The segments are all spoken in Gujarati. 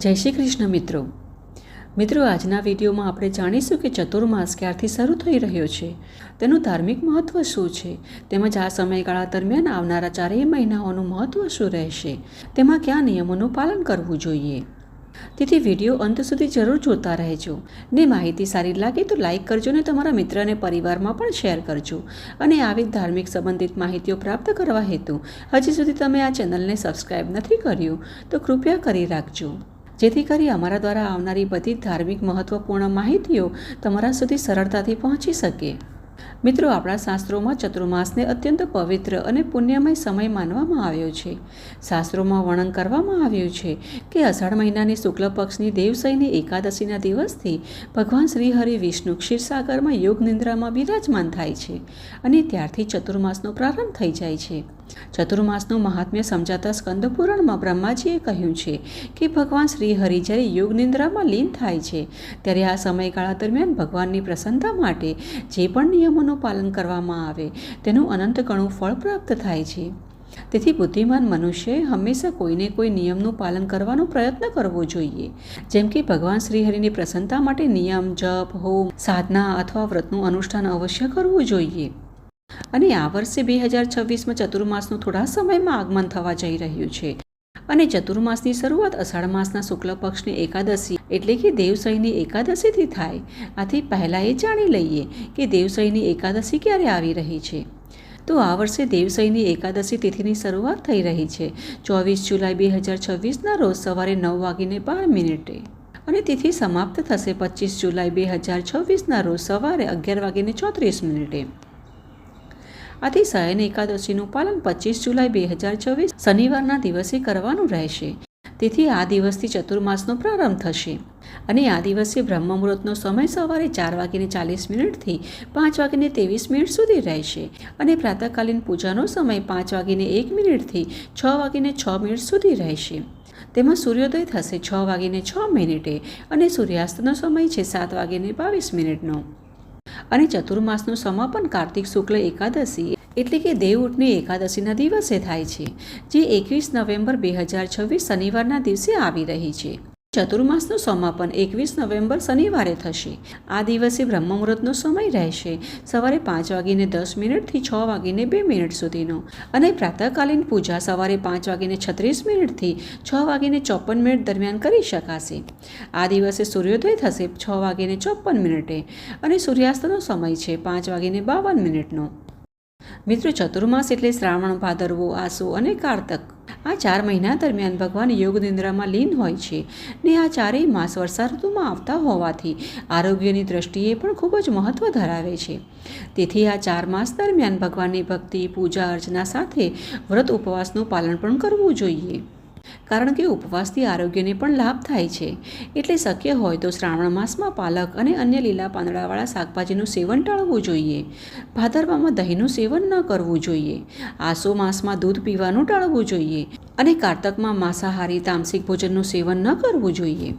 જય શ્રી કૃષ્ણ મિત્રો આજના વિડીયોમાં આપણે જાણીશું કે ચતુર્માસ ક્યારથી શરૂ થઈ રહ્યો છે, તેનું ધાર્મિક મહત્ત્વ શું છે, તેમજ આ સમયગાળા દરમિયાન આવનારા 4 મહિનાઓનું મહત્ત્વ શું રહેશે, તેમાં કયા નિયમોનું પાલન કરવું જોઈએ। તેથી વિડીયો અંત સુધી જરૂર જોતા રહેજો ને માહિતી સારી લાગે તો લાઇક કરજો ને તમારા મિત્ર અને પરિવારમાં પણ શેર કરજો। અને આવી ધાર્મિક સંબંધિત માહિતીઓ પ્રાપ્ત કરવા હેતુ હજી સુધી તમે આ ચેનલને સબસ્ક્રાઈબ નથી કર્યું તો કૃપયા કરી રાખજો, જેથી કરી અમારા દ્વારા આવનારી બધી ધાર્મિક મહત્વપૂર્ણ માહિતીઓ તમારા સુધી સરળતાથી પહોંચી શકે। મિત્રો, આપણા શાસ્ત્રોમાં ચતુર્માસને અત્યંત પવિત્ર અને પુણ્યમય સમય માનવામાં આવ્યો છે। શાસ્ત્રોમાં વર્ણન કરવામાં આવ્યું છે કે અષાઢ મહિનાની શુક્લ પક્ષની દેવશયની એકાદશીના દિવસથી ભગવાન શ્રી હરિ વિષ્ણુ ક્ષીરસાગરમાં યોગ નિંદ્રામાં બિરાજમાન થાય છે અને ત્યારથી ચતુર્માસનો પ્રારંભ થઈ જાય છે। ચતુર્માસનું મહાત્મ્ય સમજાતા સ્કંદ પુરાણમાં બ્રહ્માજીએ કહ્યું છે કે ભગવાન શ્રી હરિ જ્યારે યોગ નિંદ્રામાં લીન થાય છે ત્યારે આ સમયગાળા દરમિયાન ભગવાનની પ્રસન્નતા માટે જે પણ નિયમોનું પાલન કરવામાં આવે તેનું અનંત ગણું ફળ પ્રાપ્ત થાય છે। તેથી બુદ્ધિમાન મનુષ્યએ હંમેશા કોઈને કોઈ નિયમનું પાલન કરવાનો પ્રયત્ન કરવો જોઈએ, જેમ કે ભગવાન શ્રી હરિની પ્રસન્નતા માટે નિયમ, જપ, હોમ, સાધના અથવા વ્રતનું અનુષ્ઠાન અવશ્ય કરવું જોઈએ। અને આ વર્ષે 2026માં ચતુર્માસનું થોડા સમયમાં આગમન થવા જઈ રહ્યું છે અને ચતુર્માસની શરૂઆત અષાઢ માસના શુક્લ પક્ષની એકાદશી એટલે કે દેવશયની એકાદશીથી થાય। આથી પહેલાં એ જાણી લઈએ કે દેવશયની એકાદશી ક્યારે આવી રહી છે। તો આ વર્ષે દેવશયની એકાદશી તિથિની શરૂઆત થઈ રહી છે 24 જુલાઈ 2026ના રોજ સવારે 9:12 અને તિથિ સમાપ્ત થશે 25 જુલાઈ 2026ના રોજ સવારે 11:34। આથી શયન એકાદશીનું પાલન 25 જુલાઈ 2026 શનિવારના દિવસે કરવાનું રહેશે। તેથી આ દિવસથી ચતુર્માસનો પ્રારંભ થશે અને આ દિવસે બ્રહ્મ મુહૂર્તનો સમય સવારે 4:40 થી 5:23 સુધી રહેશે અને પ્રાતઃકાલીન પૂજાનો સમય 5:01 થી 6:06 સુધી રહેશે। તેમાં સૂર્યોદય થશે 6:06 અને સૂર્યાસ્તનો સમય છે 7:22 અને ચતુર્માસનું સમાપન કાર્તિક શુક્લ એકાદશી એટલે કે દેવ ઉઠની એકાદશીના દિવસે થાય છે, જે 21 નવેમ્બર 2026 શનિવારના દિવસે આવી રહી છે। ચતુર્માસનું સમાપન 21 નવેમ્બર શનિવારે થશે। આ દિવસે બ્રહ્મ મુહૂર્તનો સમય રહેશે સવારે 5:10 થી 6:02 સુધીનો અને પ્રાતઃકાલીન પૂજા સવારે 5:36 થી 6:54 દરમિયાન કરી શકાશે। આ દિવસે સૂર્યોદય થશે 6:54 અને સૂર્યાસ્તનો સમય છે 5:52। મિત્રો, ચતુર્માસ એટલે શ્રાવણ, ભાદરવો, આસો અને કારતક। આ 4 મહિના દરમિયાન ભગવાન યોગ નિંદ્રામાં લીન હોય છે ને આ 4 માસ વર્ષા ઋતુમાં આવતા હોવાથી આરોગ્યની દ્રષ્ટિએ પણ ખૂબ જ મહત્ત્વ ધરાવે છે। તેથી આ 4 માસ દરમિયાન ભગવાનની ભક્તિ, પૂજા અર્ચના સાથે વ્રત ઉપવાસનું પાલન પણ કરવું જોઈએ, કારણ કે ઉપવાસથી આરોગ્યને પણ લાભ થાય છે। એટલે શક્ય હોય તો શ્રાવણ માસમાં પાલક અને અન્ય લીલા પાંદડાવાળા શાકભાજીનું સેવન ટાળવું જોઈએ। ભાદરવામાં દહીંનું સેવન ન કરવું જોઈએ। આસો માસમાં દૂધ પીવાનું ટાળવું જોઈએ અને કારતકમાં માંસાહારી તામસિક ભોજનનું સેવન ન કરવું જોઈએ।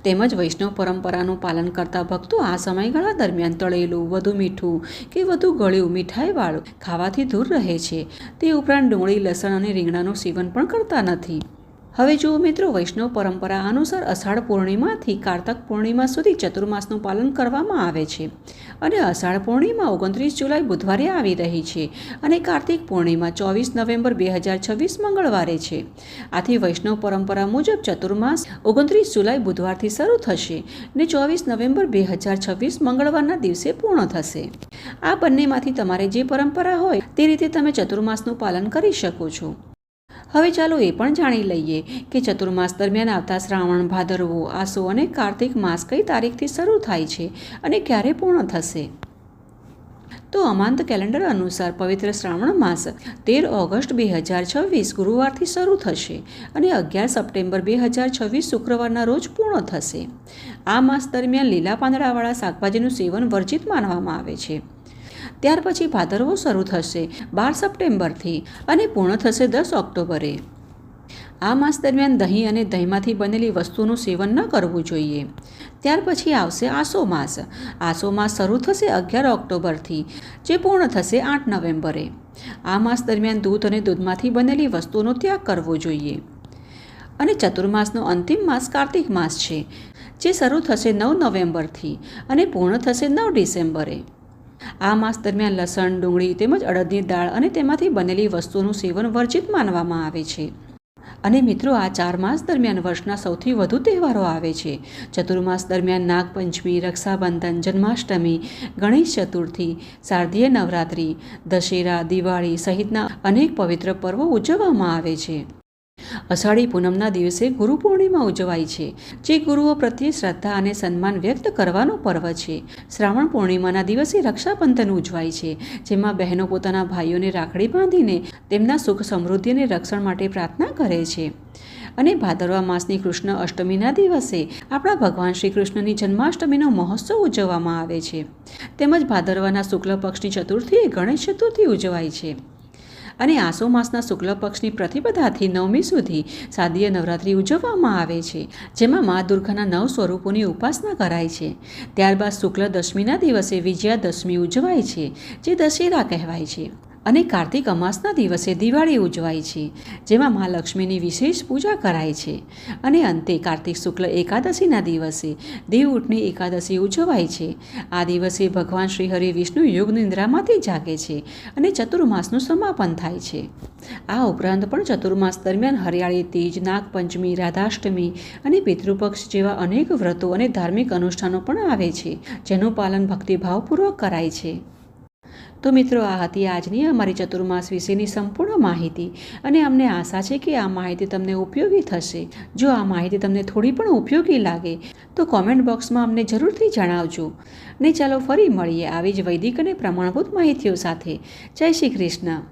તેમજ વૈષ્ણવ પરંપરાનું પાલન કરતા ભક્તો આ સમયગાળા દરમિયાન તળેલું, વધુ મીઠું કે વધુ ગળ્યું, મીઠાઈવાળું ખાવાથી દૂર રહે છે। તે ઉપરાંત ડુંગળી, લસણ અને રીંગણાનું સેવન પણ કરતા નથી। હવે જુઓ મિત્રો, વૈષ્ણવ પરંપરા અનુસાર અષાઢ પૂર્ણિમાથી કારતક પૂર્ણિમા સુધી ચતુર્માસનું પાલન કરવામાં આવે છે અને અષાઢ પૂર્ણિમા 29 જુલાઈ બુધવારે આવી રહી છે અને કાર્તિક પૂર્ણિમા 24 નવેમ્બર 2026 મંગળવારે છે। આથી વૈષ્ણવ પરંપરા મુજબ ચતુર્માસ 29 જુલાઈ બુધવારથી શરૂ થશે ને 24 નવેમ્બર 2026 મંગળવારના દિવસે પૂર્ણ થશે। આ બંનેમાંથી તમારે જે પરંપરા હોય તે રીતે તમે ચતુર્માસનું પાલન કરી શકો છો। હવે ચાલો એ પણ જાણી લઈએ કે ચતુર્માસ દરમિયાન આવતા શ્રાવણ, ભાદરવો, આસો અને કાર્તિક માસ કઈ તારીખથી શરૂ થાય છે અને ક્યારે પૂર્ણ થશે। તો અમાંત કેલેન્ડર અનુસાર પવિત્ર શ્રાવણ માસ 13 ઓગસ્ટ 2026 ગુરુવારથી શરૂ થશે અને 11 સપ્ટેમ્બર 2026 શુક્રવારના રોજ પૂર્ણ થશે। આ માસ દરમિયાન લીલા પાંદડાવાળા શાકભાજીનું સેવન વર્જિત માનવામાં આવે છે। ત્યાર પછી ભાદરવો શરૂ થશે 12 સપ્ટેમ્બરથી અને પૂર્ણ થશે 10 ઓક્ટોબરે। આ માસ દરમિયાન દહીં અને દહીંમાંથી બનેલી વસ્તુનું સેવન ન કરવું જોઈએ। ત્યાર પછી આવશે આસો માસ। આસો માસ શરૂ થશે 11 ઓક્ટોબરથી, જે પૂર્ણ થશે 8 નવેમ્બરે। આ માસ દરમિયાન દૂધ અને દૂધમાંથી બનેલી વસ્તુનો ત્યાગ કરવો જોઈએ। અને ચતુર્માસનો અંતિમ માસ કાર્તિક માસ છે, જે શરૂ થશે 9 નવેમ્બરથી અને પૂર્ણ થશે 9 ડિસેમ્બરે. આ માસ દરમિયાન લસણ, ડુંગળી તેમજ અડદની દાળ અને તેમાંથી બનેલી વસ્તુઓનું સેવન વર્જિત માનવામાં આવે છે. અને મિત્રો, આ 4 માસ દરમિયાન વર્ષના સૌથી વધુ તહેવારો આવે છે. ચતુર્માસ દરમિયાન નાગપંચમી, રક્ષાબંધન, જન્માષ્ટમી, ગણેશ ચતુર્થી, શારદીય નવરાત્રિ, દશેરા, દિવાળી સહિતના અનેક પવિત્ર પર્વો ઉજવવામાં આવે છે. અષાઢી પૂનમના દિવસે ગુરુ પૂર્ણિમા ઉજવાય છે, જે ગુરુઓ પ્રત્યે શ્રદ્ધા અને સન્માન વ્યક્ત કરવાનો પર્વ છે. શ્રાવણ પૂર્ણિમાના દિવસે રક્ષાબંધન ઉજવાય છે, જેમાં બહેનો પોતાના ભાઈઓને રાખડી બાંધીને તેમના સુખ, સમૃદ્ધિ અને રક્ષણ માટે પ્રાર્થના કરે છે. અને ભાદરવા માસની કૃષ્ણ અષ્ટમીના દિવસે આપણા ભગવાન શ્રી કૃષ્ણની જન્માષ્ટમીનો મહોત્સવ ઉજવવામાં આવે છે. તેમજ ભાદરવાના શુક્લ પક્ષની ચતુર્થીએ ગણેશ ચતુર્થી ઉજવાય છે. અને આસો માસના શુક્લ પક્ષની પ્રતિપદાથી 9મી સુધી શારદીય નવરાત્રિ ઉજવવામાં આવે છે, જેમાં મા દુર્ગાના 9 સ્વરૂપોની ઉપાસના કરાય છે. ત્યારબાદ શુક્લ દશમીના દિવસે વિજયાદશમી ઉજવાય છે, જે દશેરા કહેવાય છે. અને કાર્તિક અમાસના દિવસે દિવાળી ઉજવાય છે, જેમાં મા લક્ષ્મીની વિશેષ પૂજા કરાય છે. અને અંતે કાર્તિક શુક્લ એકાદશીના દિવસે દેવઉઠની એકાદશી ઉજવાય છે. આ દિવસે ભગવાન શ્રી હરિ વિષ્ણુ યોગ નિંદ્રામાંથી જાગે છે અને ચતુર્માસનું સમાપન થાય છે. આ ઉપરાંત પણ ચતુર્માસ દરમિયાન હરિયાળી તીજ, નાગપંચમી, રાધાષ્ટમી અને પિતૃપક્ષ જેવા અનેક વ્રતો અને ધાર્મિક અનુષ્ઠાનો પણ આવે છે, જેનું પાલન ભક્તિભાવપૂર્વક કરાય છે. તો મિત્રો, આ હતી આજની અમારી ચતુર્માસ વિશેની સંપૂર્ણ માહિતી અને અમને આશા છે કે આ માહિતી તમને ઉપયોગી થશે. જો આ માહિતી તમને થોડી પણ ઉપયોગી લાગે તો કોમેન્ટ બોક્સમાં અમને જરૂરથી જણાવજો. ને ચાલો ફરી મળીએ આવી જ વૈદિક અને પ્રમાણભૂત માહિતીઓ સાથે. જય શ્રી કૃષ્ણ.